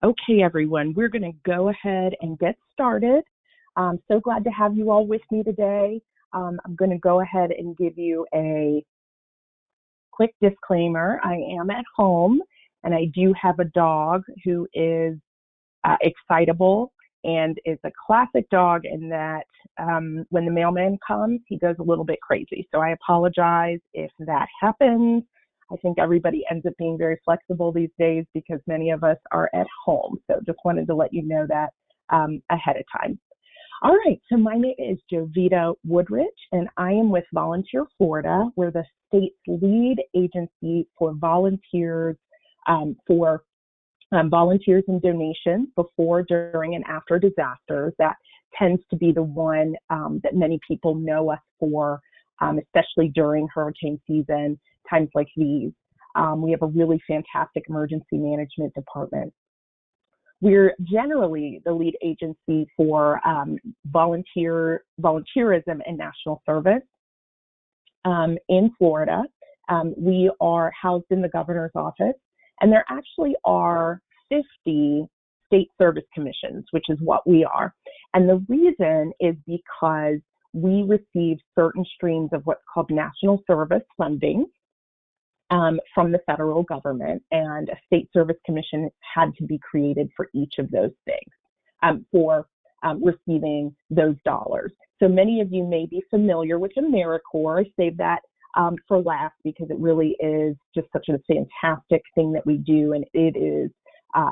Okay, everyone, we're going to go ahead and get started. I'm so glad to have you all with me today. I'm going to go ahead and give you a quick disclaimer. I am at home and I do have a dog who is excitable and is a classic dog in that when the mailman comes, he goes a little bit crazy. So I apologize if that happens. I think everybody ends up being very flexible these days because many of us are at home. So just wanted to let you know that ahead of time. All right, so my name is Jovita Woodrich, and I am with Volunteer Florida. We're the state's lead agency for volunteers volunteers and donations before, during, and after disasters. That tends to be the one that many people know us for, especially during hurricane season, times like these. We have a really fantastic emergency management department. We're generally the lead agency for volunteerism and national service in Florida. We are housed in the governor's office, and there actually are 50 state service commissions, which is what we are. And the reason is because we receive certain streams of what's called national service funding from the federal government, and a state service commission had to be created for each of those things for receiving those dollars. So many of you may be familiar with AmeriCorps. I save that for last because it really is just such a fantastic thing that we do, and it is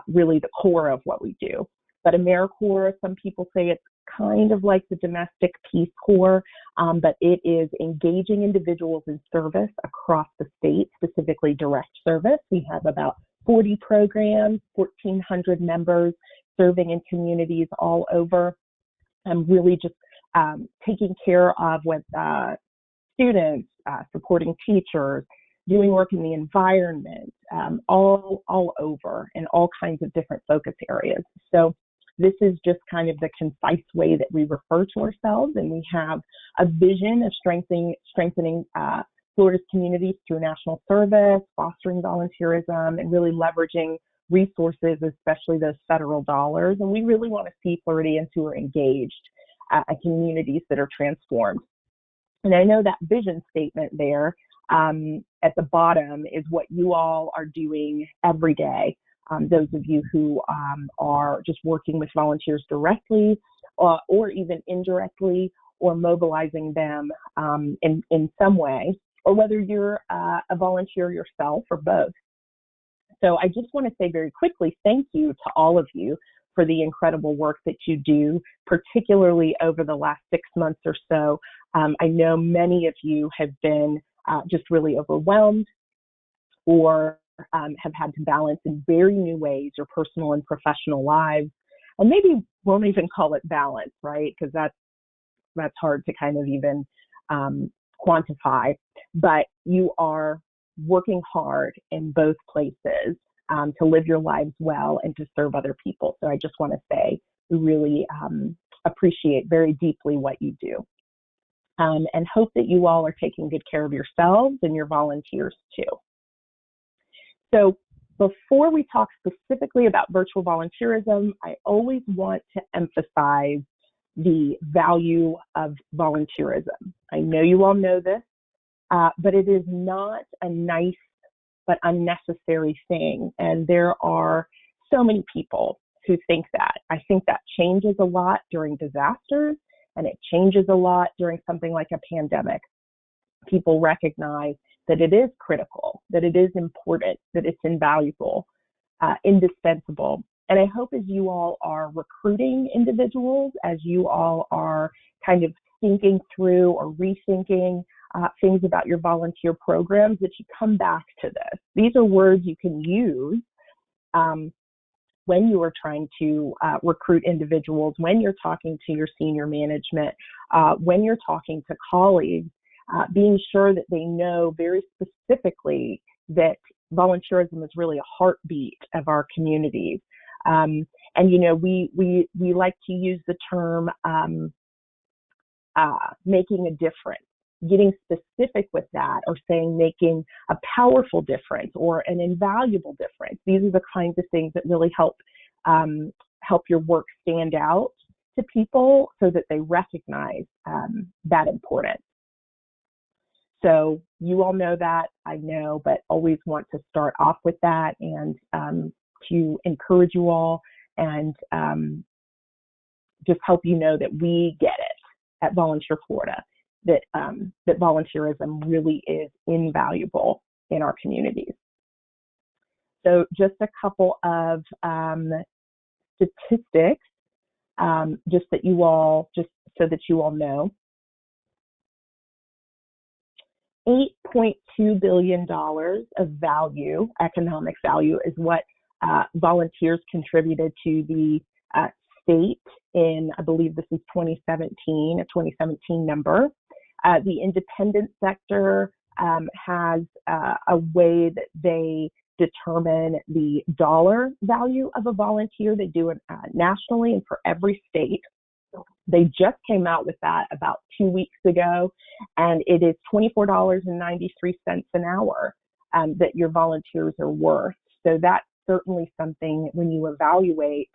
really the core of what we do. But AmeriCorps, some people say it's kind of like the domestic Peace Corps, but it is engaging individuals in service across the state, specifically direct service. We have about 40 programs, 1,400 members serving in communities all over, and really just taking care of with students, supporting teachers, doing work in the environment, all over, in all kinds of different focus areas. So this is just kind of the concise way that we refer to ourselves, and we have a vision of strengthening Florida's communities through national service, fostering volunteerism, and really leveraging resources, especially those federal dollars. And we really want to see Floridians who are engaged, communities that are transformed. And I know that vision statement there at the bottom is what you all are doing every day. Those of you who are just working with volunteers directly or even indirectly, or mobilizing them in some way, or whether you're a volunteer yourself or both. So I just want to say very quickly, thank you to all of you for the incredible work that you do, particularly over the last 6 months or so. I know many of you have been just really overwhelmed, or have had to balance in very new ways your personal and professional lives, and maybe won't even call it balance, right? Because that's hard to kind of even quantify. But you are working hard in both places to live your lives well and to serve other people. So I just want to say we really appreciate very deeply what you do, and hope that you all are taking good care of yourselves and your volunteers too. So before we talk specifically about virtual volunteerism, I always want to emphasize the value of volunteerism. I know you all know this, but it is not a nice but unnecessary thing. And there are so many people who think that. I think that changes a lot during disasters, and it changes a lot during something like a pandemic. People recognize that it is critical, that it is important, that it's invaluable, indispensable. And I hope as you all are recruiting individuals, as you all are kind of thinking through or rethinking things about your volunteer programs, that you come back to this. These are words you can use when you are trying to recruit individuals, when you're talking to your senior management, when you're talking to colleagues. Being sure that they know very specifically that volunteerism is really a heartbeat of our communities. And, you know, we like to use the term making a difference, getting specific with that, or saying making a powerful difference or an invaluable difference. These are the kinds of things that really help help your work stand out to people so that they recognize that importance. So you all know that, I know, but always want to start off with that and to encourage you all and just help you know that we get it at Volunteer Florida, that volunteerism really is invaluable in our communities. So just a couple of statistics, just so that you all know. $8.2 billion of value, economic value, is what volunteers contributed to the state in, I believe this is 2017, a 2017 number. The independent sector has a way that they determine the dollar value of a volunteer. They do it nationally and for every state. They just came out with that about 2 weeks ago, and it is $24.93 an hour that your volunteers are worth. So that's certainly something when you evaluate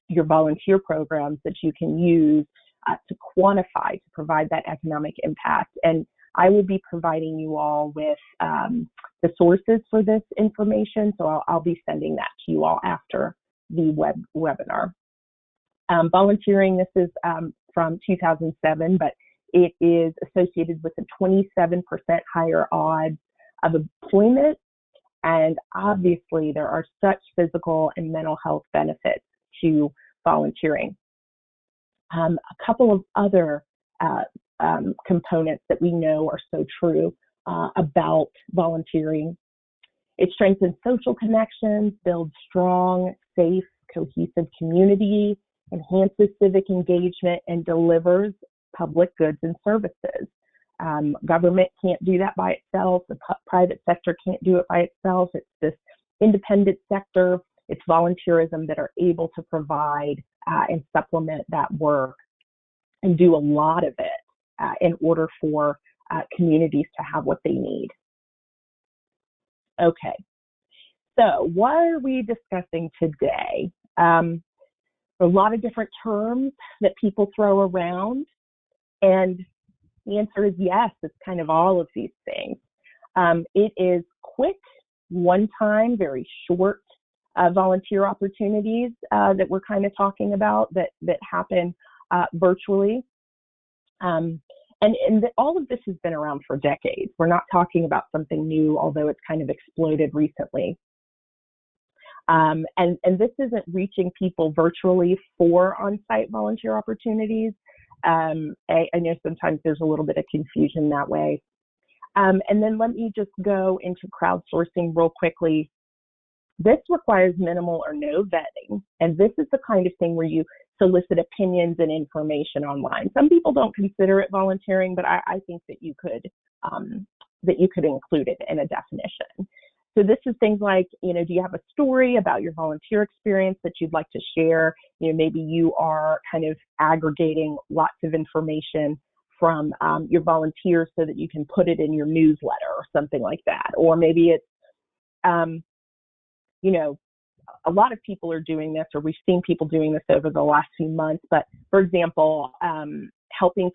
your volunteer programs that you can use to quantify, to provide that economic impact. And I will be providing you all with the sources for this information, so I'll be sending that to you all after the webinar. Volunteering, this is from 2007, but it is associated with a 27% higher odds of employment. And obviously, there are such physical and mental health benefits to volunteering. A couple of other components that we know are so true about volunteering. It strengthens social connections, builds strong, safe, cohesive community, enhances civic engagement, and delivers public goods and services. Government can't do that by itself. The private sector can't do it by itself. It's this independent sector, it's volunteerism that are able to provide and supplement that work and do a lot of it in order for communities to have what they need. Okay, so what are we discussing today? A lot of different terms that people throw around, and the answer is yes, it's kind of all of these things. It is quick, one-time, very short volunteer opportunities that we're kind of talking about that happen virtually. And all of this has been around for decades. We're not talking about something new, although it's kind of exploded recently. And this isn't reaching people virtually for on-site volunteer opportunities. I know sometimes there's a little bit of confusion that way. And then let me just go into crowdsourcing real quickly. This requires minimal or no vetting, and this is the kind of thing where you solicit opinions and information online. Some people don't consider it volunteering, but I think that you could include it in a definition. So this is things like, do you have a story about your volunteer experience that you'd like to share? Maybe you are kind of aggregating lots of information from your volunteers so that you can put it in your newsletter or something like that. Or maybe it's, a lot of people are doing this, or we've seen people doing this over the last few months. But for example, helping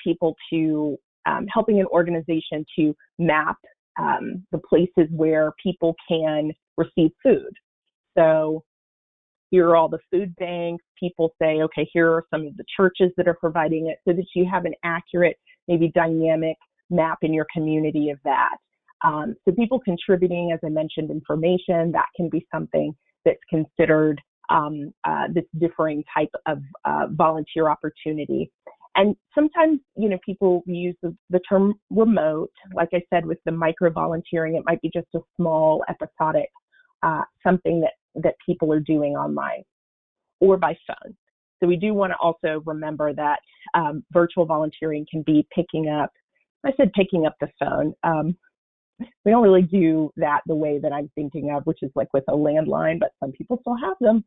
an organization to map the places where people can receive food. So here are all the food banks. People say, okay, here are some of the churches that are providing it, so that you have an accurate, maybe dynamic map in your community of that. So people contributing, as I mentioned, information, that can be something that's considered this differing type of volunteer opportunity. And sometimes, people use the term remote. Like I said, with the micro volunteering, it might be just a small episodic something that people are doing online or by phone. So we do want to also remember that virtual volunteering can be picking up the phone. We don't really do that the way that I'm thinking of, which is like with a landline, but some people still have them.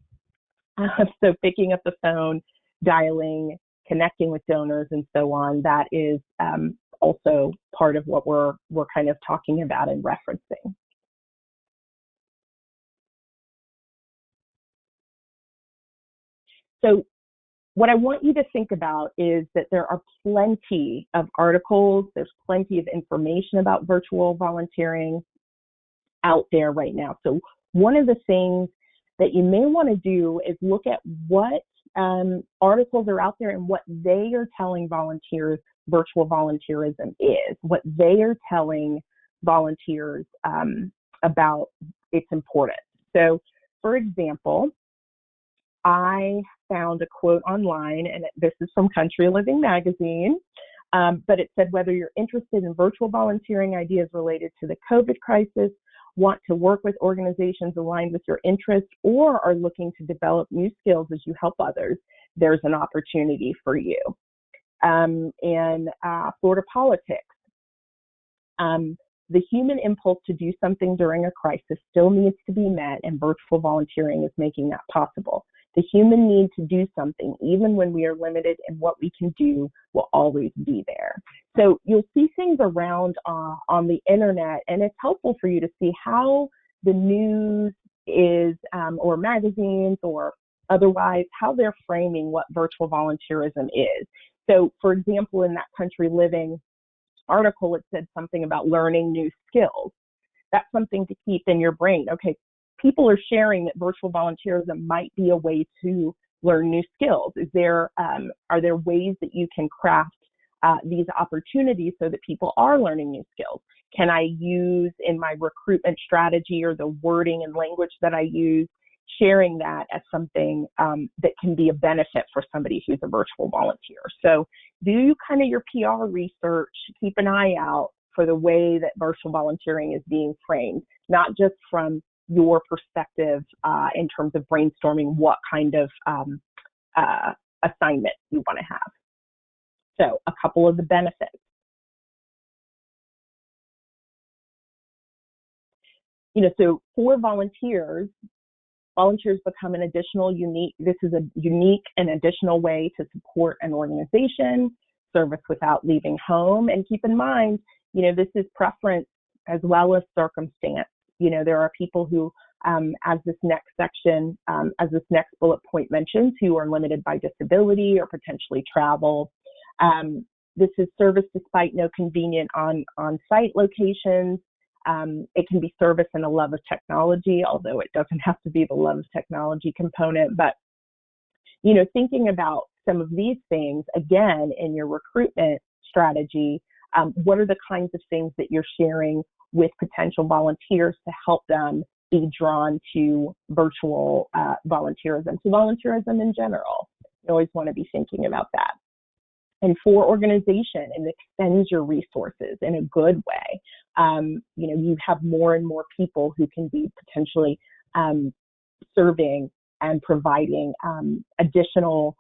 So picking up the phone, dialing, connecting with donors, and so on, that is also part of what we're kind of talking about and referencing. So what I want you to think about is that there are plenty of articles, there's plenty of information about virtual volunteering out there right now. So one of the things that you may want to do is look at what articles are out there and what they are telling volunteers virtual volunteerism is, what they are telling volunteers about its importance. So, for example, I found a quote online, and this is from Country Living magazine, but it said, whether you're interested in virtual volunteering ideas related to the COVID crisis, want to work with organizations aligned with your interests, or are looking to develop new skills as you help others, there's an opportunity for you. In Florida politics, the human impulse to do something during a crisis still needs to be met, and virtual volunteering is making that possible. The human need to do something, even when we are limited in what we can do, will always be there. So you'll see things around on the internet, and it's helpful for you to see how the news is, or magazines or otherwise, how they're framing what virtual volunteerism is. So, for example, in that Country Living article, it said something about learning new skills. That's something to keep in your brain. Okay, people are sharing that virtual volunteerism might be a way to learn new skills. Are there ways that you can craft these opportunities so that people are learning new skills? Can I use in my recruitment strategy, or the wording and language that I use, sharing that as something that can be a benefit for somebody who's a virtual volunteer? So do kind of your PR research, keep an eye out for the way that virtual volunteering is being framed, not just from your perspective in terms of brainstorming what kind of assignment you want to have. So a couple of the benefits. So for volunteers become an additional this is a unique and additional way to support an organization, service without leaving home. And keep in mind, this is preference as well as circumstance. There are people who, as this next section, as this next bullet point mentions, who are limited by disability or potentially travel. This is service despite no convenient on-site locations. It can be service and a love of technology, although it doesn't have to be the love of technology component. But, thinking about some of these things, again, in your recruitment strategy, what are the kinds of things that you're sharing with potential volunteers to help them be drawn to virtual volunteerism, to volunteerism in general? You always want to be thinking about that. And for organization, it extends your resources in a good way. You have more and more people who can be potentially serving and providing additional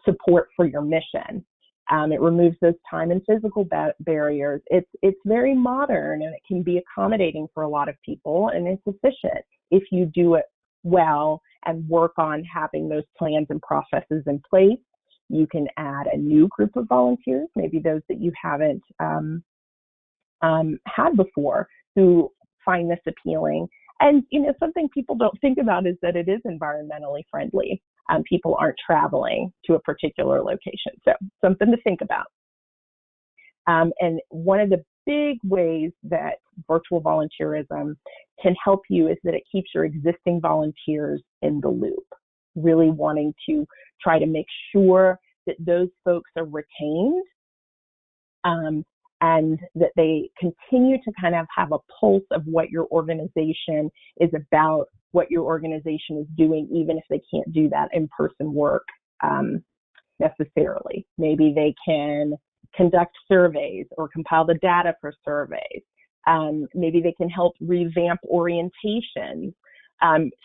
support for your mission. It removes those time and physical barriers. It's very modern, and it can be accommodating for a lot of people, and it's efficient if you do it well and work on having those plans and processes in place. You can add a new group of volunteers, maybe those that you haven't had before, who find this appealing. And, something people don't think about is that it is environmentally friendly. People aren't traveling to a particular location. So something to think about. And one of the big ways that virtual volunteerism can help you is that it keeps your existing volunteers in the loop, really wanting to try to make sure that those folks are retained, and that they continue to kind of have a pulse of what your organization is about, what your organization is doing, even if they can't do that in-person work necessarily. Maybe they can conduct surveys or compile the data for surveys. Maybe they can help revamp orientations,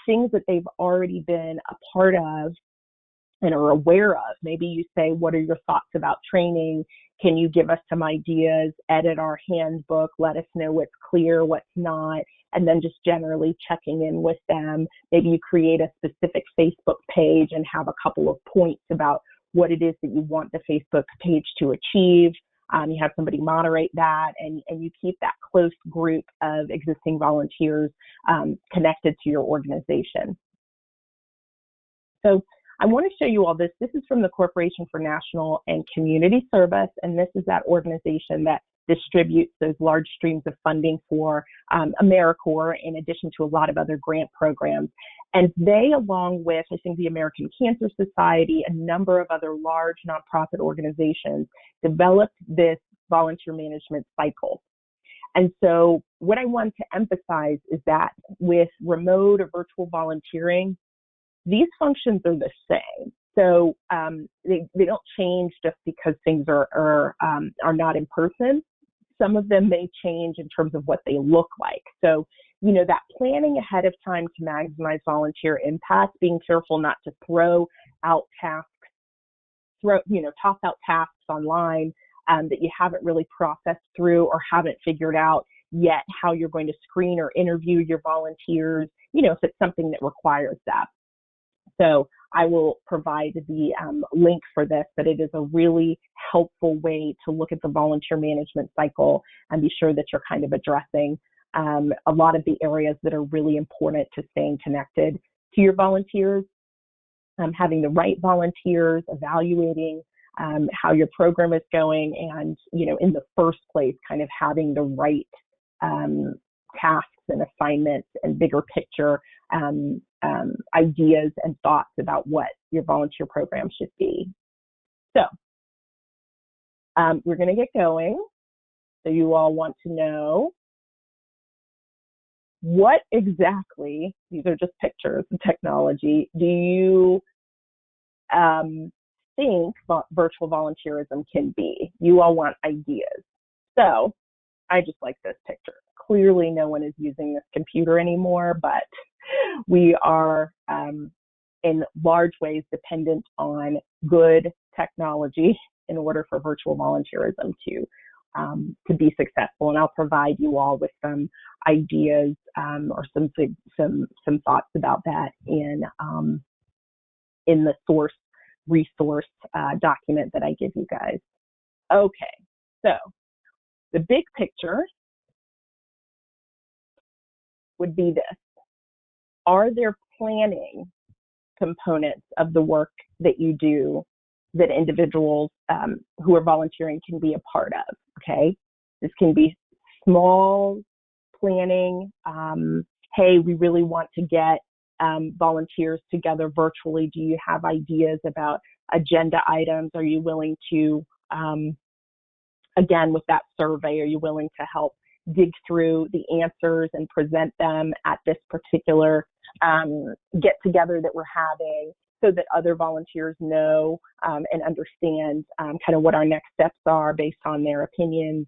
things that they've already been a part of and are aware of. Maybe you say, what are your thoughts about training? Can you give us some ideas, edit our handbook, let us know what's clear, what's not, and then just generally checking in with them. Maybe you create a specific Facebook page and have a couple of points about what it is that you want the Facebook page to achieve. You have somebody moderate that, and you keep that close group of existing volunteers connected to your organization. So I want to show you all this. This is from the Corporation for National and Community Service, and this is that organization that distributes those large streams of funding for AmeriCorps, in addition to a lot of other grant programs. And they, along with, I think, the American Cancer Society, a number of other large nonprofit organizations, developed this volunteer management cycle. And so what I want to emphasize is that with remote or virtual volunteering, these functions are the same. So they don't change just because things are not in person. Some of them may change in terms of what they look like. So, you know, that planning ahead of time to maximize volunteer impact, being careful not to throw out tasks, toss out tasks online that you haven't really processed through or haven't figured out yet how you're going to screen or interview your volunteers, you know, if it's something that requires that. So I will provide the link for this, but it is a really helpful way to look at the volunteer management cycle and be sure that you're kind of addressing a lot of the areas that are really important to staying connected to your volunteers, having the right volunteers, evaluating how your program is going, and, you know, in the first place, kind of having the right tasks and assignments and bigger picture ideas and thoughts about what your volunteer program should be. So we're going to get going. So you all want to know what exactly, these are just pictures of technology, do you think virtual volunteerism can be? You all want ideas. So I just like this picture. Clearly no one is using this computer anymore, but we are in large ways dependent on good technology in order for virtual volunteerism to be successful. And I'll provide you all with some ideas or some thoughts about that in the source resource document that I give you guys. Okay, so the big picture would be this. Are there planning components of the work that you do that individuals who are volunteering can be a part of? Okay, this can be small planning. Hey, we really want to get volunteers together virtually. Do you have ideas about agenda items? Are you willing to, again, with that survey, are you willing to help dig through the answers and present them at this particular get together that we're having, so that other volunteers know and understand kind of what our next steps are based on their opinions.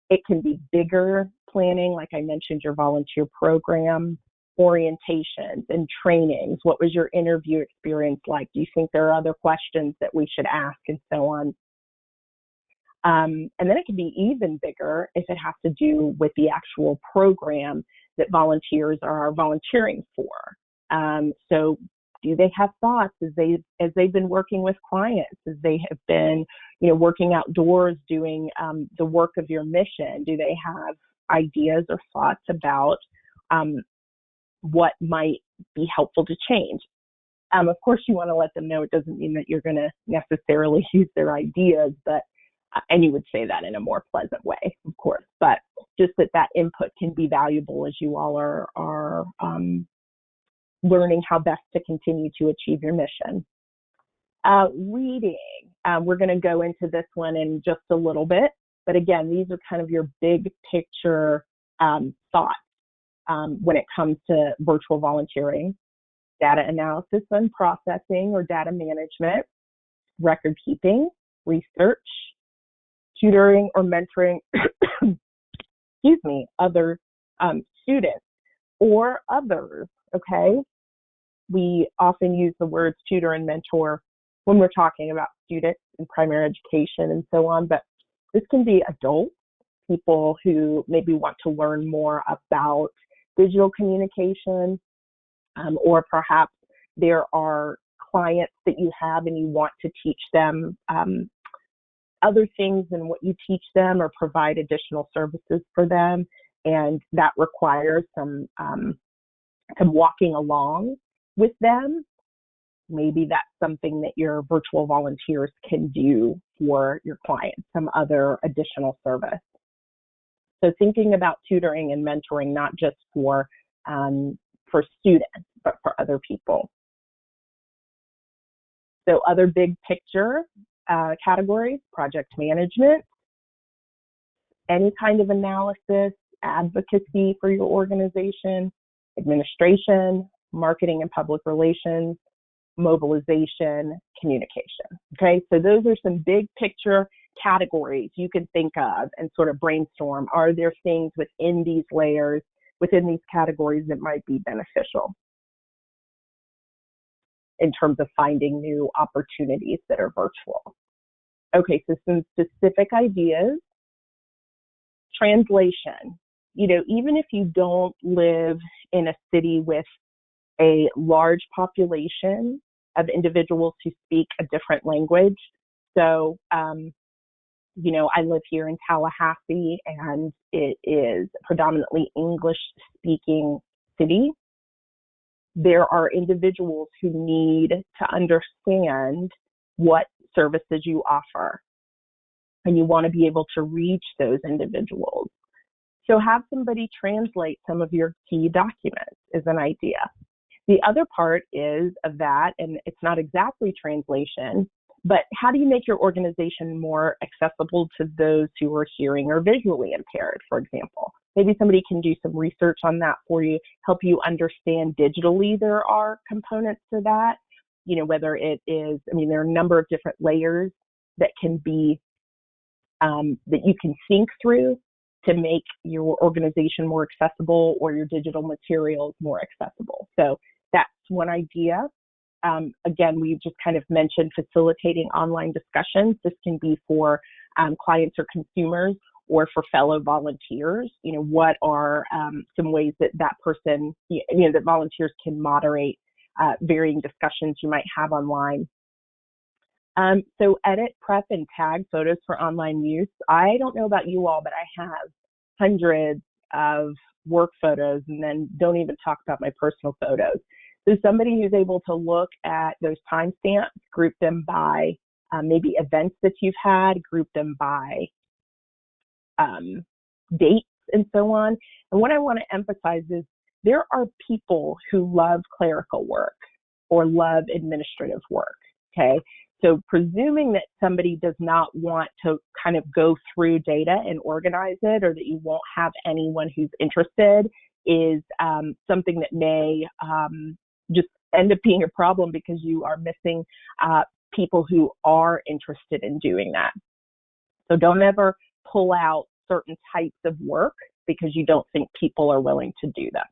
It can be bigger planning, like I mentioned, your volunteer program, orientations and trainings. What was your interview experience like? Do you think there are other questions that we should ask, and so on? And then it can be even bigger if it has to do with the actual program that volunteers are volunteering for. So do they have thoughts as they've been working with clients, as they have been, you know, working outdoors doing the work of your mission? Do they have ideas or thoughts about what might be helpful to change? Of course, you want to let them know. It doesn't mean that you're going to necessarily use their ideas, but and you would say that in a more pleasant way, of course, but just that input can be valuable as you all are learning how best to continue to achieve your mission. Reading, we're going to go into this one in just a little bit, but again, these are kind of your big picture thoughts when it comes to virtual volunteering. Data analysis and processing or data management, record keeping, research, tutoring or mentoring, excuse me, other students or others, okay? We often use the words tutor and mentor when we're talking about students in primary education and so on, but this can be adults, people who maybe want to learn more about digital communication, or perhaps there are clients that you have and you want to teach them other things than what you teach them, or provide additional services for them, and that requires some walking along with them, maybe that's something that your virtual volunteers can do for your clients, some other additional service. So thinking about tutoring and mentoring, not just for students, but for other people. So other big picture categories: project management, any kind of analysis, advocacy for your organization, administration, marketing and public relations, mobilization, communication. Okay, so those are some big picture categories you can think of and sort of brainstorm. Are there things within these layers, within these categories, that might be beneficial in terms of finding new opportunities that are virtual? Okay, so some specific ideas. Translation. You know, even if you don't live in a city with a large population of individuals who speak a different language. So, you know, I live here in Tallahassee, and it is a predominantly English-speaking city. There are individuals who need to understand what services you offer, and you want to be able to reach those individuals. So have somebody translate some of your key documents is an idea. The other part is of that, and it's not exactly translation, but how do you make your organization more accessible to those who are hearing or visually impaired, for example? Maybe somebody can do some research on that for you, help you understand digitally there are components to that, you know, whether it is, I mean, there are a number of different layers that can be, that you can think through to make your organization more accessible or your digital materials more accessible. So that's one idea. Again, we've just kind of mentioned facilitating online discussions. This can be for clients or consumers or for fellow volunteers. You know, what are some ways that that person, you know, that volunteers can moderate varying discussions you might have online. So edit, prep, and tag photos for online use. I don't know about you all, but I have hundreds of work photos, and then don't even talk about my personal photos. So somebody who's able to look at those timestamps, group them by maybe events that you've had, group them by dates and so on. And what I want to emphasize is there are people who love clerical work or love administrative work, okay? So presuming that somebody does not want to kind of go through data and organize it, or that you won't have anyone who's interested, is something that may just end up being a problem because you are missing people who are interested in doing that. So don't ever pull out certain types of work because you don't think people are willing to do them.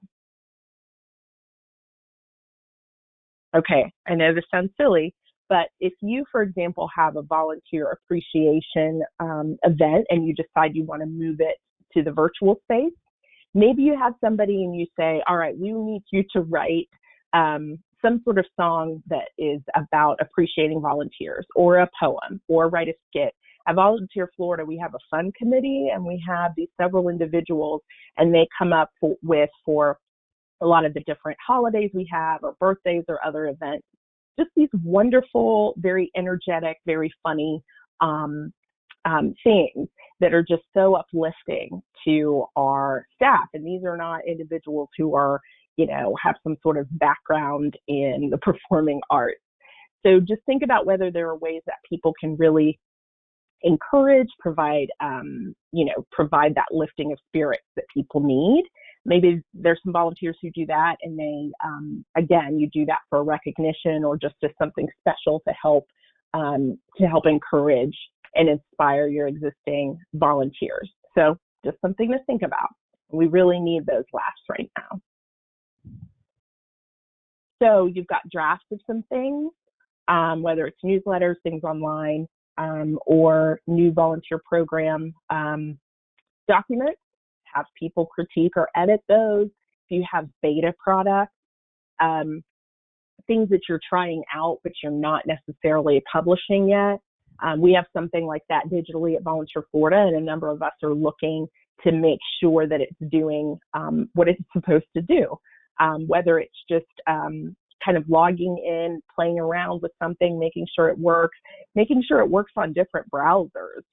Okay, I know this sounds silly, but if you, for example, have a volunteer appreciation event and you decide you want to move it to the virtual space, maybe you have somebody and you say, all right, we need you to write some sort of song that is about appreciating volunteers, or a poem, or write a skit. At Volunteer Florida, we have a fun committee, and we have these several individuals, and they come up with for a lot of the different holidays we have, or birthdays or other events, just these wonderful, very energetic, very funny things that are just so uplifting to our staff. And these are not individuals who are, you know, have some sort of background in the performing arts. So just think about whether there are ways that people can really encourage, provide, provide that lifting of spirits that people need. Maybe there's some volunteers who do that, and they, again, you do that for recognition or just as something special to help encourage and inspire your existing volunteers. So just something to think about. We really need those laughs right now. So you've got drafts of some things, whether it's newsletters, things online, or new volunteer program documents. Have people critique or edit those. If you have beta products, things that you're trying out but you're not necessarily publishing yet, we have something like that digitally at Volunteer Florida, and a number of us are looking to make sure that it's doing what it's supposed to do, whether it's just kind of logging in, playing around with something, making sure it works on different browsers.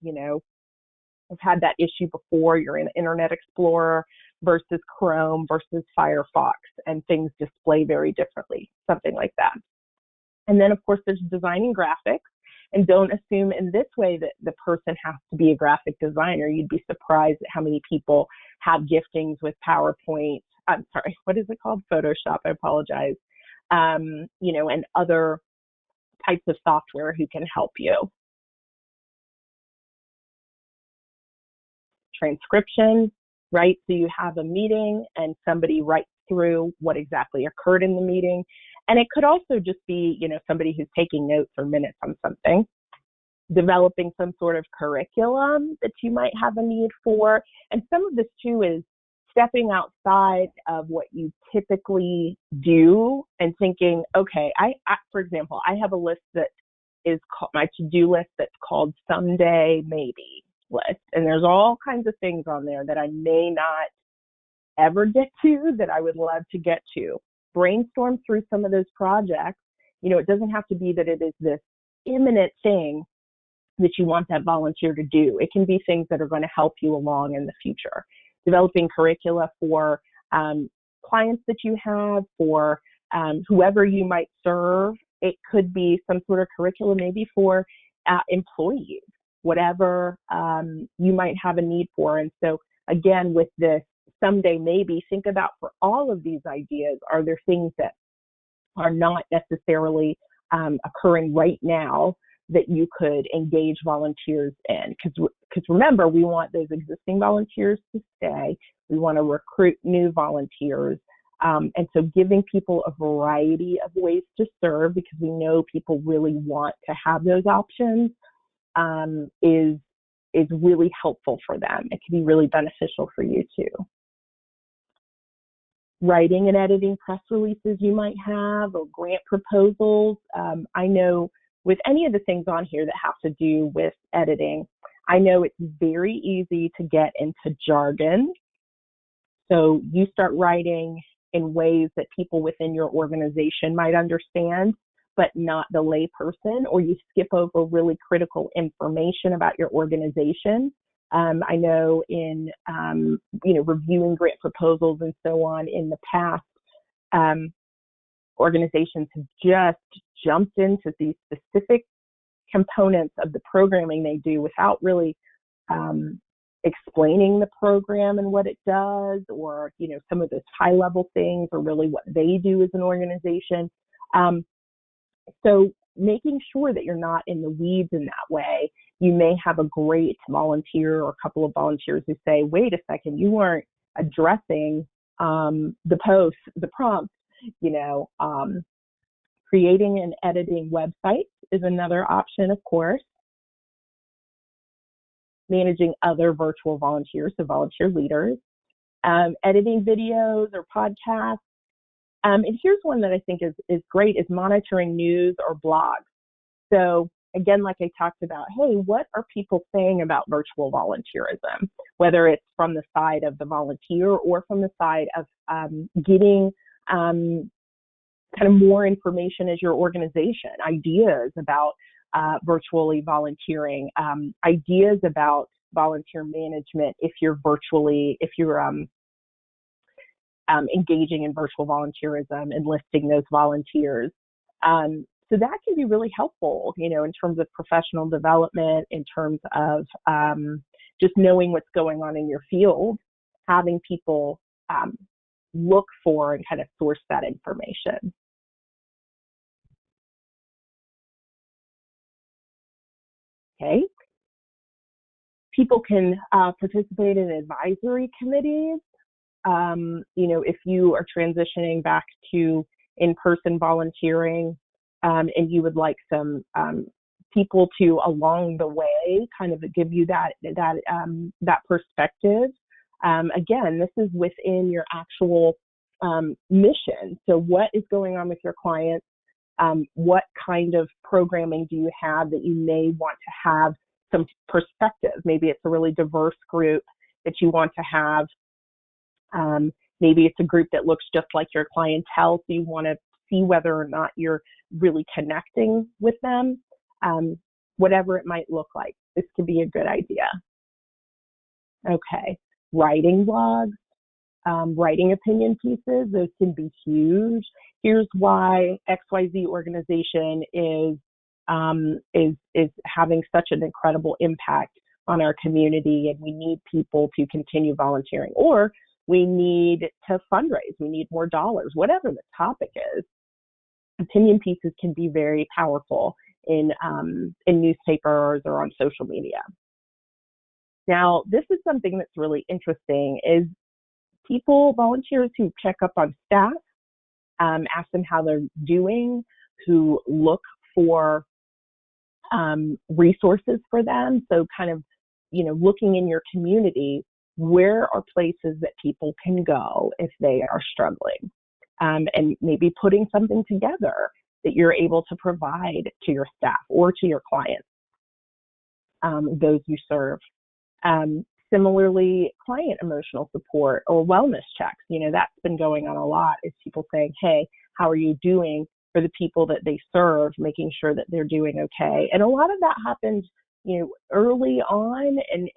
I've had that issue before. You're in Internet Explorer versus Chrome versus Firefox, and things display very differently, something like that. And then, of course, there's designing graphics. And don't assume in this way that the person has to be a graphic designer. You'd be surprised at how many people have giftings with PowerPoint. I'm sorry, what is it called? Photoshop, I apologize. And other types of software who can help you. Transcription, right? So you have a meeting and somebody writes through what exactly occurred in the meeting. And it could also just be, somebody who's taking notes or minutes on something. Developing some sort of curriculum that you might have a need for. And some of this too is stepping outside of what you typically do and thinking, okay, I for example, I have a list that is called my to-do list that's called Someday Maybe list. And there's all kinds of things on there that I may not ever get to that I would love to get to. Brainstorm through some of those projects. It doesn't have to be that it is this imminent thing that you want that volunteer to do. It can be things that are going to help you along in the future. Developing curricula for clients that you have, for whoever you might serve. It could be some sort of curriculum maybe for employees, whatever you might have a need for. And so again, with this Someday Maybe, think about for all of these ideas, are there things that are not necessarily occurring right now that you could engage volunteers in? Because remember, we want those existing volunteers to stay. We want to recruit new volunteers. And so giving people a variety of ways to serve, because we know people really want to have those options, is really helpful for them. It can be really beneficial for you too. Writing and editing press releases you might have, or grant proposals. I know with any of the things on here that have to do with editing, I know it's very easy to get into jargon. So you start writing in ways that people within your organization might understand, but not the lay person, or you skip over really critical information about your organization. I know in, reviewing grant proposals and so on in the past, organizations have just jumped into these specific components of the programming they do without really explaining the program and what it does, or, some of those high level things, or really what they do as an organization. So making sure that you're not in the weeds in that way. You may have a great volunteer or a couple of volunteers who say, wait a second, you weren't addressing the post, the prompts. Creating and editing websites is another option, of course. Managing other virtual volunteers, so volunteer leaders. Editing videos or podcasts. And here's one that I think is great, is monitoring news or blogs. So again, like I talked about, hey, what are people saying about virtual volunteerism? Whether it's from the side of the volunteer or from the side of getting kind of more information as your organization, ideas about virtually volunteering, ideas about volunteer management if you're engaging in virtual volunteerism, enlisting those volunteers. So that can be really helpful, in terms of professional development, in terms of just knowing what's going on in your field, having people look for and kind of source that information. Okay. People can participate in advisory committees. If you are transitioning back to in-person volunteering, and you would like some people to along the way kind of give you that perspective. Again, this is within your actual mission. So what is going on with your clients? What kind of programming do you have that you may want to have some perspective? Maybe it's a really diverse group that you want to have. Maybe it's a group that looks just like your clientele, so you want to see whether or not you're really connecting with them, whatever it might look like. This could be a good idea. Okay, writing blogs, writing opinion pieces, those can be huge. Here's why XYZ organization is having such an incredible impact on our community, and we need people to continue volunteering, or we need to fundraise, we need more dollars, whatever the topic is. Opinion pieces can be very powerful in newspapers or on social media. Now, this is something that's really interesting, is volunteers who check up on staff, ask them how they're doing, who look for resources for them. So kind of, looking in your community, where are places that people can go if they are struggling? And maybe putting something together that you're able to provide to your staff or to your clients, those you serve. Similarly, client emotional support or wellness checks, that's been going on a lot, is people saying, hey, how are you doing, for the people that they serve, making sure that they're doing okay. And a lot of that happens, early on, and,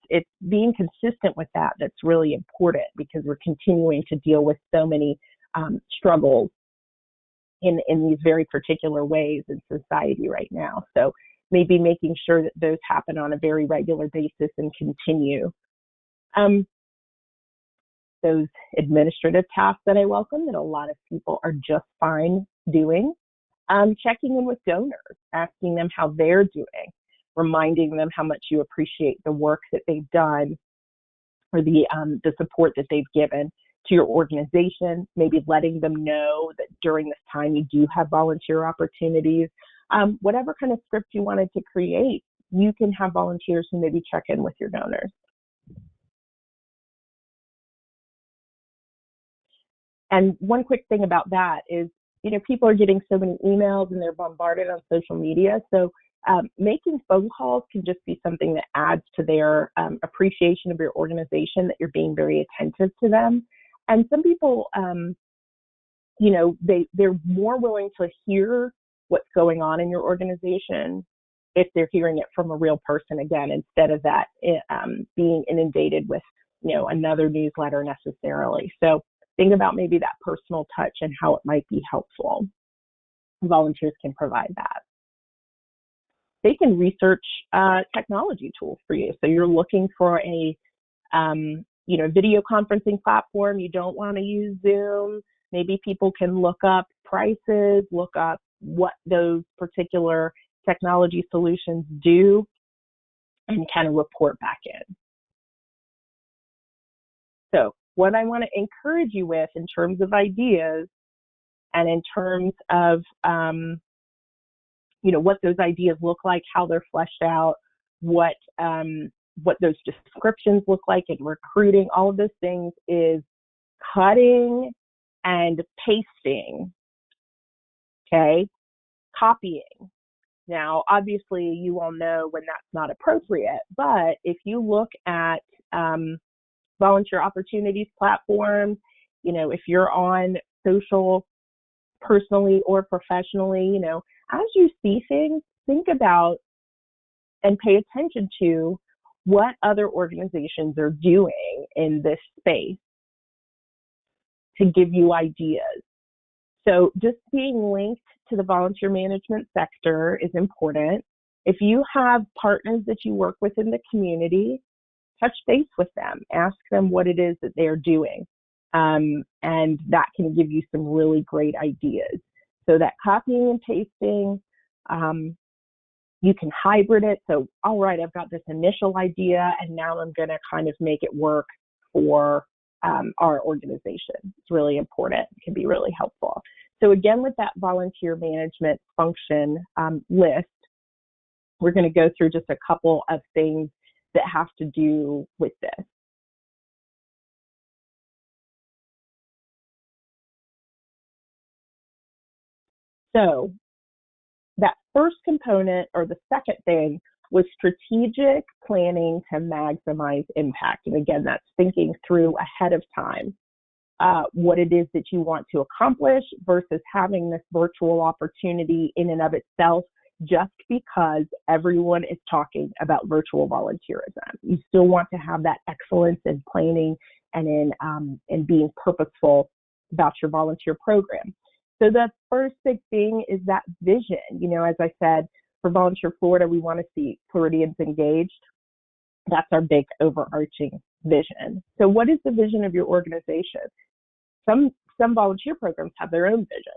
it's being consistent with that that's really important, because we're continuing to deal with so many struggles in these very particular ways in society right now. So maybe making sure that those happen on a very regular basis and continue. Those administrative tasks that I welcome, that a lot of people are just fine doing. Checking in with donors, asking them how they're doing, reminding them how much you appreciate the work that they've done, or the support that they've given to your organization, maybe letting them know that during this time you do have volunteer opportunities. Whatever kind of script you wanted to create, you can have volunteers who maybe check in with your donors. And one quick thing about that is, people are getting so many emails and they're bombarded on social media. So making phone calls can just be something that adds to their appreciation of your organization, that you're being very attentive to them. And some people, they're more willing to hear what's going on in your organization if they're hearing it from a real person, again, instead of that being inundated with, another newsletter necessarily. So think about maybe that personal touch and how it might be helpful. Volunteers can provide that. They can research technology tools for you. So you're looking for a video conferencing platform. You don't want to use Zoom. Maybe people can look up prices, look up what those particular technology solutions do, and kind of report back in. So what I want to encourage you with in terms of ideas, and in terms of what those ideas look like, how they're fleshed out, what those descriptions look like in recruiting, all of those things, is cutting and pasting, okay? Copying. Now, obviously, you all know when that's not appropriate, but if you look at volunteer opportunities platforms, if you're on social, personally or professionally, as you see things, think about and pay attention to what other organizations are doing in this space to give you ideas. So just being linked to the volunteer management sector is important. If you have partners that you work with in the community, touch base with them, ask them what it is that they're doing. And that can give you some really great ideas. So that copying and pasting, you can hybrid it. So, all right, I've got this initial idea, and now I'm going to kind of make it work for our organization. It's really important. It can be really helpful. So again, with that volunteer management function list, we're going to go through just a couple of things that have to do with this. So that first component, or the second thing, was strategic planning to maximize impact. And again, that's thinking through ahead of time. what it is that you want to accomplish versus having this virtual opportunity in and of itself just because everyone is talking about virtual volunteerism. You still want to have that excellence in planning and in being purposeful about your volunteer program. So the first big thing is that vision. You know, as I said, for Volunteer Florida, we want to see Floridians engaged. That's our big overarching vision. So what is the vision of your organization? Some volunteer programs have their own vision.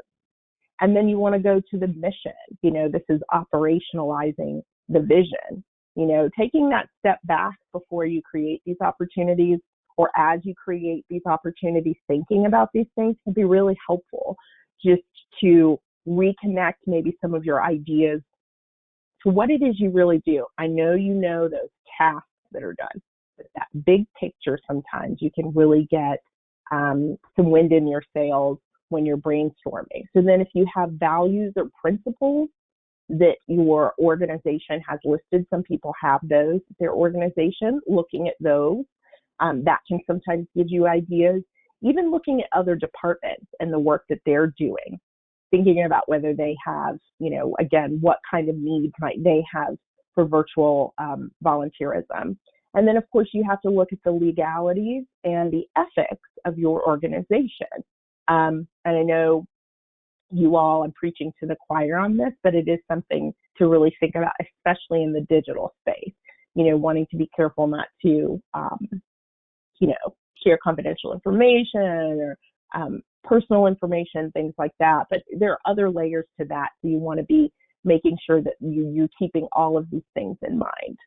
And then you want to go to the mission. You know, this is operationalizing the vision. You know, taking that step back before you create these opportunities, or as you create these opportunities, thinking about these things can be really helpful, just to reconnect maybe some of your ideas to what it is you really do. I know you know those tasks that are done, but that big picture, sometimes you can really get some wind in your sails when you're brainstorming. So then if you have values or principles that your organization has listed, some people have those, their organization, looking at those, that can sometimes give you ideas. Even looking at other departments and the work that they're doing, thinking about whether they have, you know, again, what kind of needs might they have for virtual volunteerism. And then, of course, you have to look at the legalities and the ethics of your organization. And I know you all, I'm preaching to the choir on this, but it is something to really think about, especially in the digital space, you know, wanting to be careful not to, you know, share confidential information or personal information, things like that. But there are other layers to that. So you want to be making sure that you're keeping all of these things in mind.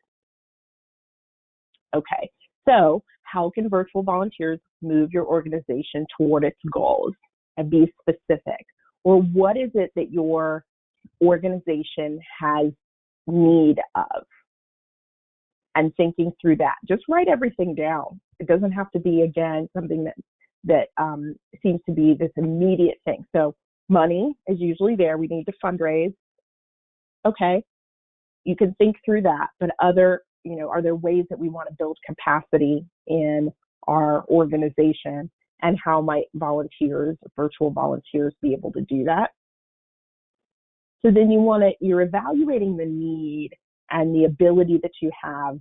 Okay, so how can virtual volunteers move your organization toward its goals? And be specific. Or what is it that your organization has need of? And thinking through that. Just write everything down. It doesn't have to be, again, something that seems to be this immediate thing. So money is usually there. We need to fundraise. Okay, you can think through that. But other, you know, are there ways that we want to build capacity in our organization? And how might volunteers, virtual volunteers, be able to do that? So then you're evaluating the need and the ability that you have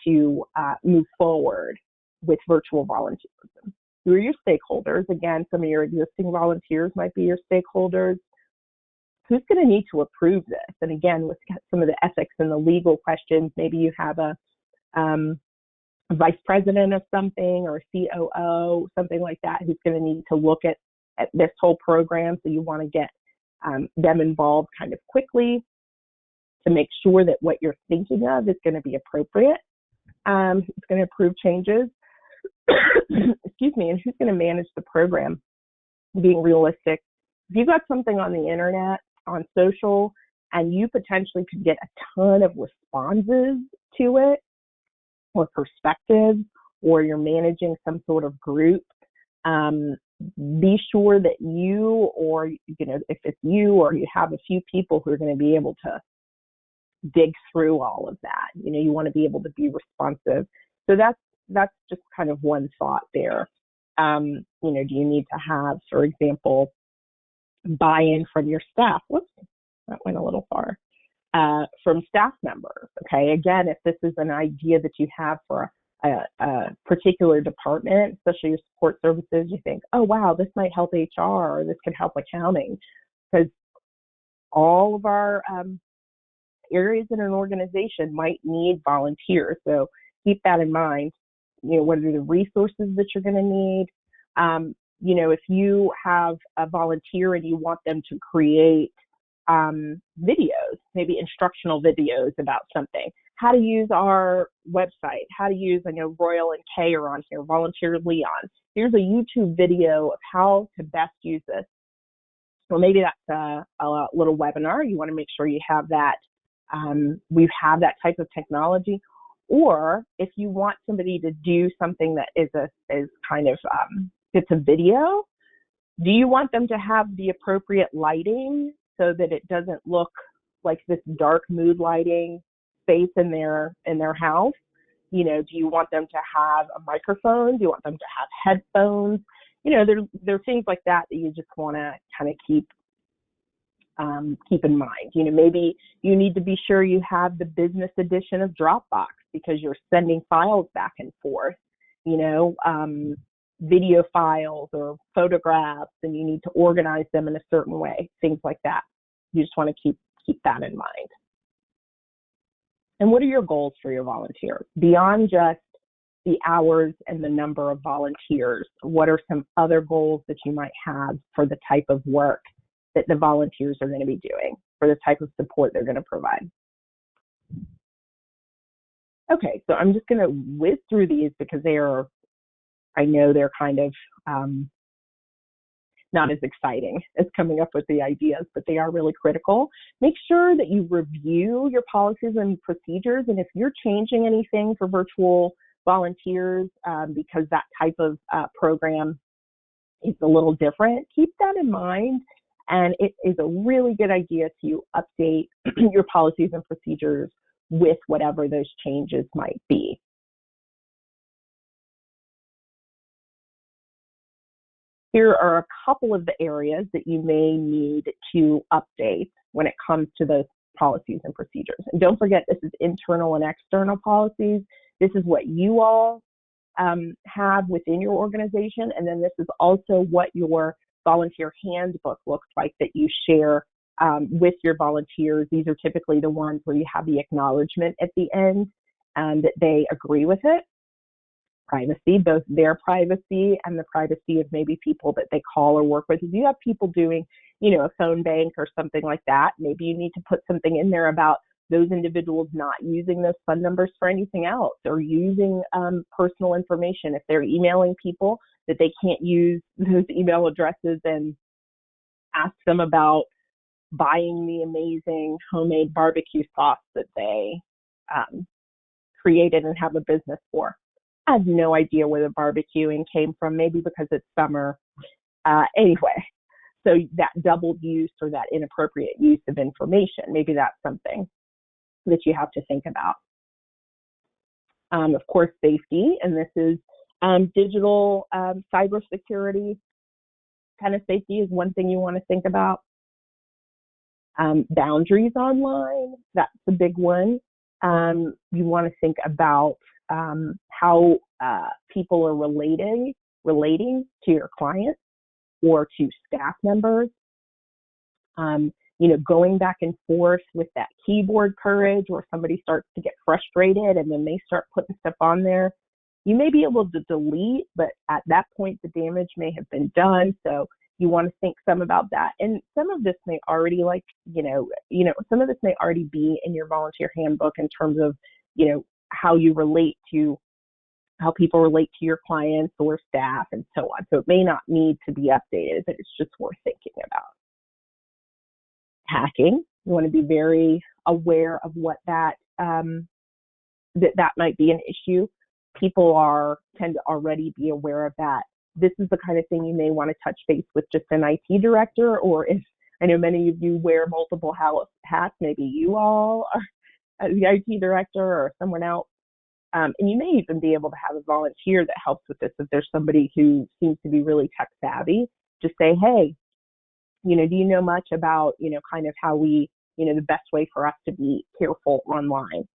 to move forward with virtual volunteerism. Who are your stakeholders? Again, some of your existing volunteers might be your stakeholders. Who's going to need to approve this? And again, with some of the ethics and the legal questions, maybe you have a vice president of something or a COO, something like that, who's going to need to look at this whole program. So you want to get them involved kind of quickly to make sure that what you're thinking of is going to be appropriate. It's going to approve changes. Excuse me. And who's going to manage the program? Being realistic. If you've got something on the internet, on social, and you potentially could get a ton of responses to it, or perspectives, or you're managing some sort of group, be sure that you, or, you know, if it's you or you have a few people who are going to be able to dig through all of that, you know, you want to be able to be responsive. So that's just kind of one thought there. You know, do you need to have, for example, buy-in from your staff? Whoops, that went a little far. From staff members. Okay, again, if this is an idea that you have for a particular department, especially your support services, you think, oh wow, this might help HR or this could help accounting, because all of our areas in an organization might need volunteers. So keep that in mind. You know, what are the resources that you're going to need? You know, if you have a volunteer and you want them to create videos, maybe instructional videos about something, how to use our website, how to use, I know Royal and Kay are on here, Volunteer Leon. Here's a YouTube video of how to best use this. Or maybe that's a little webinar. You want to make sure you have that. We have that type of technology. Or if you want somebody to do something that is kind of, it's a video, do you want them to have the appropriate lighting so that it doesn't look like this dark mood lighting space in their house? You know, do you want them to have a microphone? Do you want them to have headphones? there are things like that that you just want to kind of keep in mind. Maybe you need to be sure you have the business edition of Dropbox because you're sending files back and forth, video files or photographs, and you need to organize them in a certain way, things like that. You just want to keep that in mind. And what are your goals for your volunteers? Beyond just the hours and the number of volunteers, what are some other goals that you might have for the type of work that the volunteers are going to be doing, for the type of support they're going to provide? Okay, so I'm just going to whiz through these because I know they're kind of not as exciting as coming up with the ideas, but they are really critical. Make sure that you review your policies and procedures, and if you're changing anything for virtual volunteers because that type of program is a little different, keep that in mind. And it is a really good idea to update your policies and procedures with whatever those changes might be. Here are a couple of the areas that you may need to update when it comes to those policies and procedures. And don't forget, this is internal and external policies. This is what you all have within your organization. And then this is also what your volunteer handbook looks like that you share with your volunteers. These are typically the ones where you have the acknowledgement at the end that they agree with it. Privacy, both their privacy and the privacy of maybe people that they call or work with. If you have people doing, a phone bank or something like that, maybe you need to put something in there about those individuals not using those phone numbers for anything else, or using personal information. If they're emailing people, that they can't use those email addresses and ask them about buying the amazing homemade barbecue sauce that they created and have a business for. I have no idea where the barbecuing came from, maybe because it's summer. Anyway, so that double use or that inappropriate use of information, maybe that's something that you have to think about. Of course, safety, and this is digital cybersecurity kind of safety is one thing you want to think about. Boundaries online, that's a big one. You want to think about how people are relating to your clients or to staff members. Going back and forth with that keyboard courage, where somebody starts to get frustrated and then they start putting stuff on there. You may be able to delete, but at that point the damage may have been done. So you want to think some about that. And some of this may already some of this may already be in your volunteer handbook in terms of, how people relate to your clients or staff and so on. So it may not need to be updated, but it's just worth thinking about. Hacking, you want to be very aware of what that might be an issue. People tend to already be aware of that. This is the kind of thing you may want to touch base with just an IT director, or if I know many of you wear multiple hats, maybe you all are the IT director or someone else. And you may even be able to have a volunteer that helps with this. If there's somebody who seems to be really tech savvy, just say, hey, do you know much about, kind of how we, the best way for us to be careful online.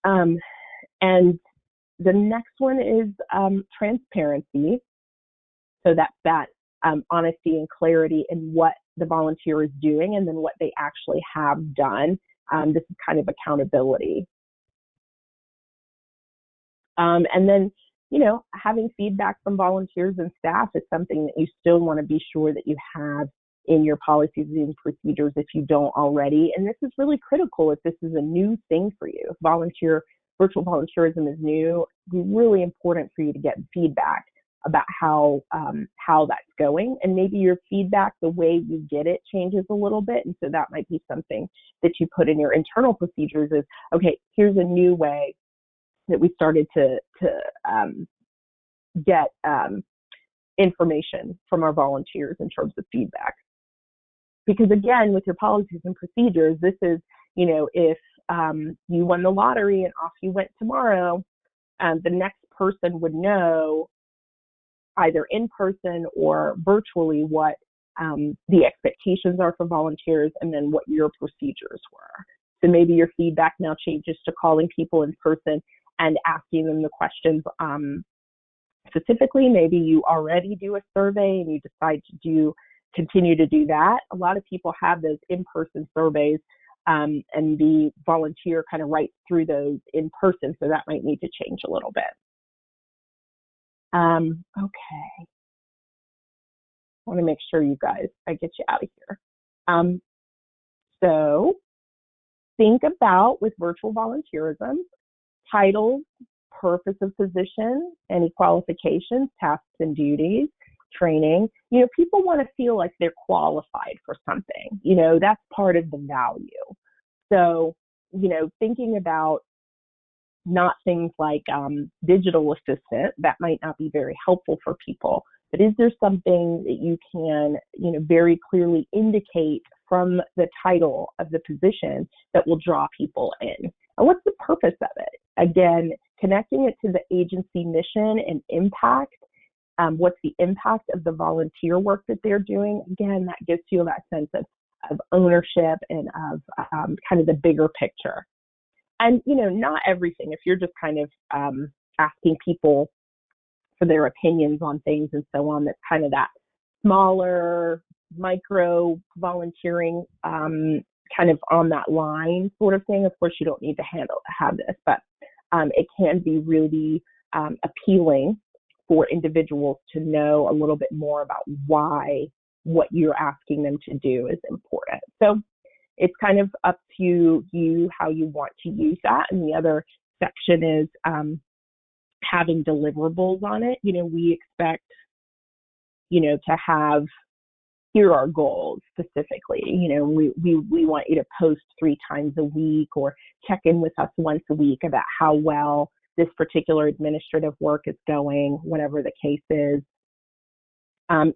And the next one is transparency. So that's that honesty and clarity in what the volunteer is doing and then what they actually have done. This is kind of accountability. And then, having feedback from volunteers and staff is something that you still want to be sure that you have in your policies and procedures if you don't already. And this is really critical if this is a new thing for you. If virtual volunteerism is new, it's really important for you to get feedback about how that's going. And maybe your feedback, the way you get it, changes a little bit. And so that might be something that you put in your internal procedures is, okay, here's a new way that we started to get information from our volunteers in terms of feedback. Because again, with your policies and procedures, this is, if you won the lottery and off you went tomorrow, the next person would know, either in person or virtually what the expectations are for volunteers, and then what your procedures were. So maybe your feedback now changes to calling people in person and asking them the questions. Specifically, maybe you already do a survey and you decide to continue to do that. A lot of people have those in-person surveys, and the volunteer kind of writes through those in person, so that might need to change a little bit. Okay. I want to make sure I get you out of here. So think about, with virtual volunteerism, titles, purpose of position, any qualifications, tasks and duties, training. People want to feel like they're qualified for something. That's part of the value. So, thinking about not things like digital assistant, that might not be very helpful for people. But is there something that you can, very clearly indicate from the title of the position that will draw people in? And what's the purpose of it? Again, connecting it to the agency mission and impact. What's the impact of the volunteer work that they're doing? Again, that gives you that sense of ownership and of kind of the bigger picture. And, not everything. If you're just kind of asking people for their opinions on things and so on, that's kind of that smaller, micro volunteering, kind of on that line sort of thing. Of course, you don't need to have this, but it can be really appealing for individuals to know a little bit more about why what you're asking them to do is important. So it's kind of up to you how you want to use that. And the other section is having deliverables on it. We expect, to have, here are goals specifically. We want you to post 3 times a week or check in with us once a week about how well this particular administrative work is going, whatever the case is.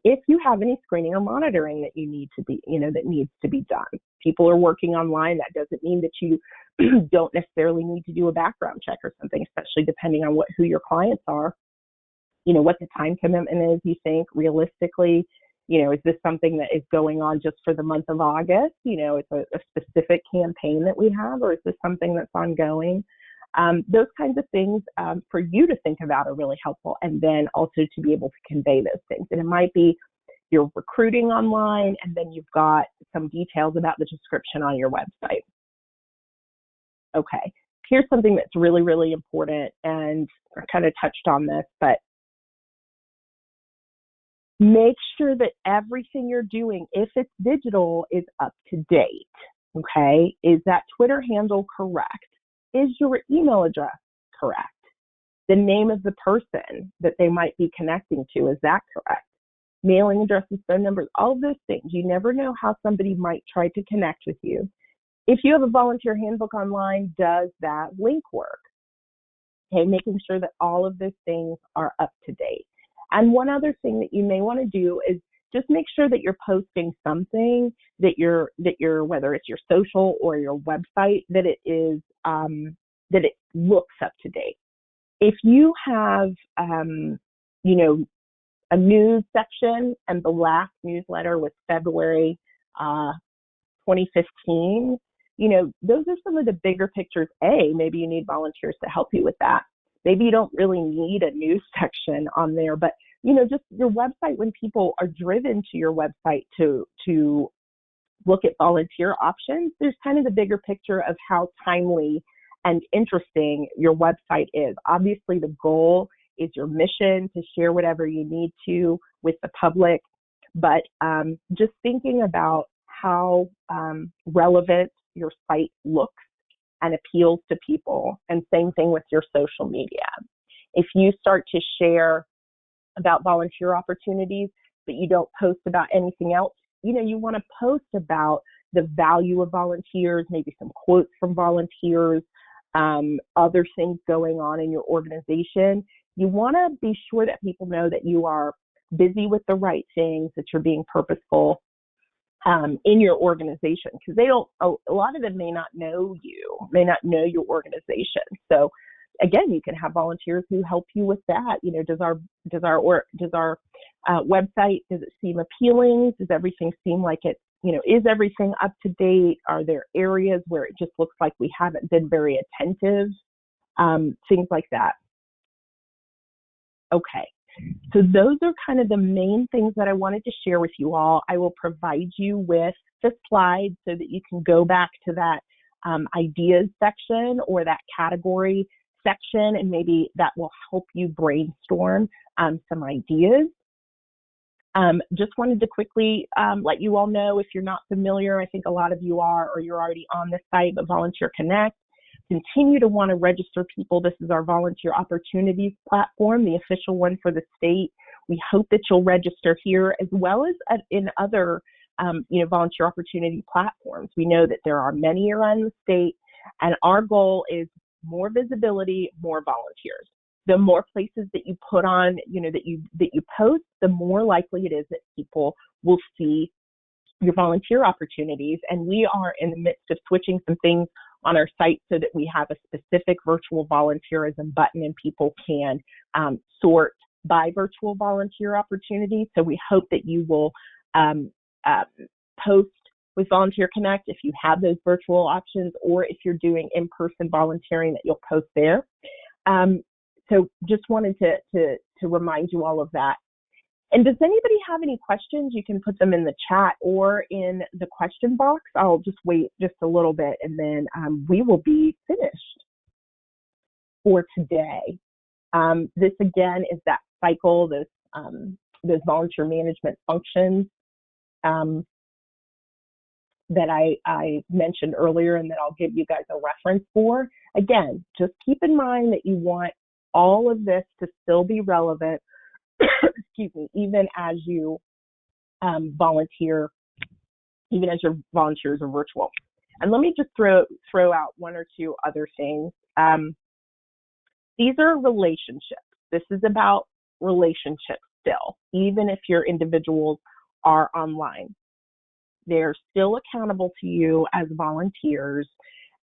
If you have any screening or monitoring that you need to be, that needs to be done. People are working online. That doesn't mean that you don't necessarily need to do a background check or something, especially depending on who your clients are. What the time commitment is, you think realistically. Is this something that is going on just for the month of August? It's a specific campaign that we have, or is this something that's ongoing? Those kinds of things for you to think about are really helpful, and then also to be able to convey those things. And it might be you're recruiting online, and then you've got some details about the description on your website. Okay, here's something that's really, really important, and I kind of touched on this, but make sure that everything you're doing, if it's digital, is up to date. Okay, is that Twitter handle correct? Is your email address correct? The name of the person that they might be connecting to, is that correct? Mailing addresses, phone numbers, all of those things. You never know how somebody might try to connect with you. If you have a volunteer handbook online, does that link work? Okay, making sure that all of those things are up to date. And one other thing that you may want to do is just make sure that you're posting something that you're whether it's your social or your website, that it is that it looks up to date. If you have a news section and the last newsletter was February 2015, those are some of the bigger pictures. Maybe you need volunteers to help you with that. Maybe you don't really need a news section on there, but just your website, when people are driven to your website to look at volunteer options, there's kind of the bigger picture of how timely and interesting your website is. Obviously, the goal is your mission to share whatever you need to with the public, but just thinking about how relevant your site looks and appeals to people, and same thing with your social media. If you start to share about volunteer opportunities, but you don't post about anything else, you want to post about the value of volunteers, maybe some quotes from volunteers, other things going on in your organization. You want to be sure that people know that you are busy with the right things, that you're being purposeful in your organization, because a lot of them may not know you, may not know your organization. So again, you can have volunteers who help you with that. You know, does our website, does it seem appealing? Does everything seem like it, you know, is everything up to date? Are there areas where it just looks like we haven't been very attentive? Things like that. Okay, so those are kind of the main things that I wanted to share with you all. I will provide you with the slides so that you can go back to that ideas section or that category section, and maybe that will help you brainstorm some ideas. Just wanted to quickly let you all know, if you're not familiar, I think a lot of you are, or you're already on the site, but Volunteer Connect. Continue to want to register people. This is our volunteer opportunities platform, the official one for the state. We hope that you'll register here as well as in other volunteer opportunity platforms. We know that there are many around the state, and our goal is more visibility, more volunteers. The more places that you put on, that you post, the more likely it is that people will see your volunteer opportunities. And we are in the midst of switching some things on our site so that we have a specific virtual volunteerism button, and people can sort by virtual volunteer opportunities. So we hope that you will post with Volunteer Connect if you have those virtual options, or if you're doing in-person volunteering, that you'll post there. So just wanted to remind you all of that. And does anybody have any questions? You can put them in the chat or in the question box. I'll just wait just a little bit, and then we will be finished for today. This again is that cycle, those volunteer management functions that I mentioned earlier, and that I'll give you guys a reference for. Again, just keep in mind that you want all of this to still be relevant, excuse me, even as you volunteer, even as your volunteers are virtual. And let me just throw out one or two other things. These are relationships. This is about relationships still, even if your individuals are online. They're still accountable to you as volunteers,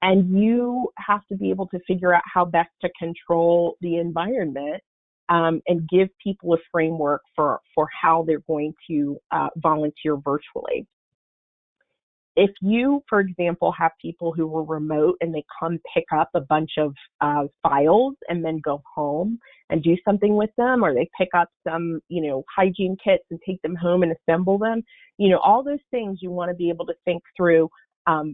and you have to be able to figure out how best to control the environment and give people a framework for how they're going to volunteer virtually. If you, for example, have people who are remote and they come pick up a bunch of files and then go home and do something with them, or they pick up some, hygiene kits and take them home and assemble them, all those things you want to be able to think through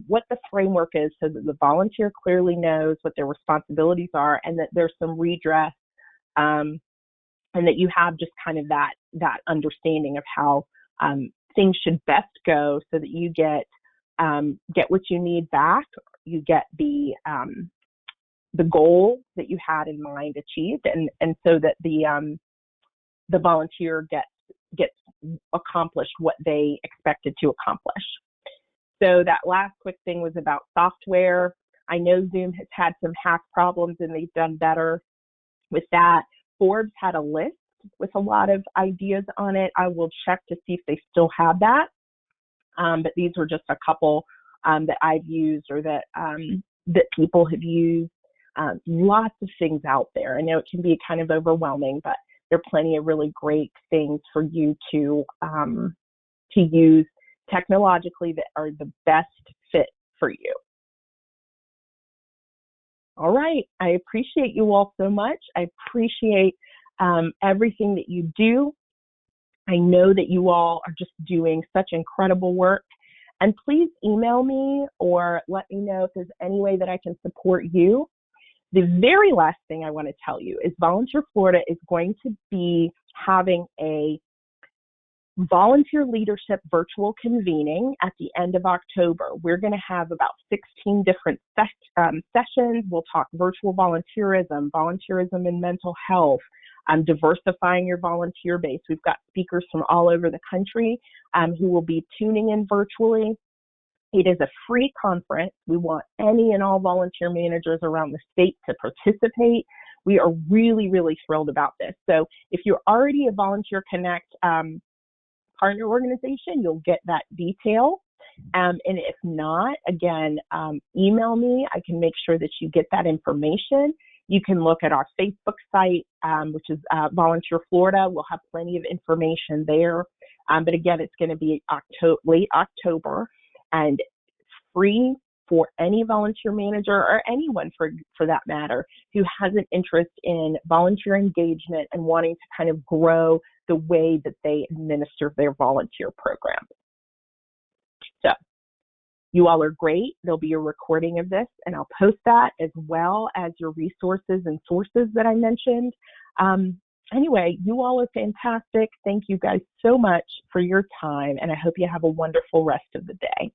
what the framework is, so that the volunteer clearly knows what their responsibilities are, and that there's some redress, and that you have just kind of that understanding of how things should best go, so that you get what you need back, you get the goal that you had in mind achieved, and so that the volunteer gets accomplished what they expected to accomplish. So that last quick thing was about software. I know Zoom has had some hack problems, and they've done better with that. Forbes had a list with a lot of ideas on it. I will check to see if they still have that. But these were just a couple that I've used, or that people have used. Lots of things out there. I know it can be kind of overwhelming, but there are plenty of really great things for you to use technologically that are the best fit for you. All right, I appreciate you all so much. I appreciate everything that you do. I know that you all are just doing such incredible work. And please email me or let me know if there's any way that I can support you. The very last thing I want to tell you is Volunteer Florida is going to be having a volunteer leadership virtual convening at the end of October. We're going to have about 16 different sessions. We'll talk virtual volunteerism in mental health, diversifying your volunteer base. We've got speakers from all over the country who will be tuning in virtually. It is a free conference. We want any and all volunteer managers around the state to participate. We are really, really thrilled about this. So if you're already a Volunteer Connect partner organization, you'll get that detail. And if not, again, email me. I can make sure that you get that information. You can look at our Facebook site, which is Volunteer Florida. We'll have plenty of information there. But again, it's going to be late October, and free for any volunteer manager or anyone for that matter who has an interest in volunteer engagement and wanting to kind of grow the way that they administer their volunteer program. So you all are great. There'll be a recording of this, and I'll post that as well as your resources and sources that I mentioned. Anyway, you all are fantastic. Thank you guys so much for your time, and I hope you have a wonderful rest of the day.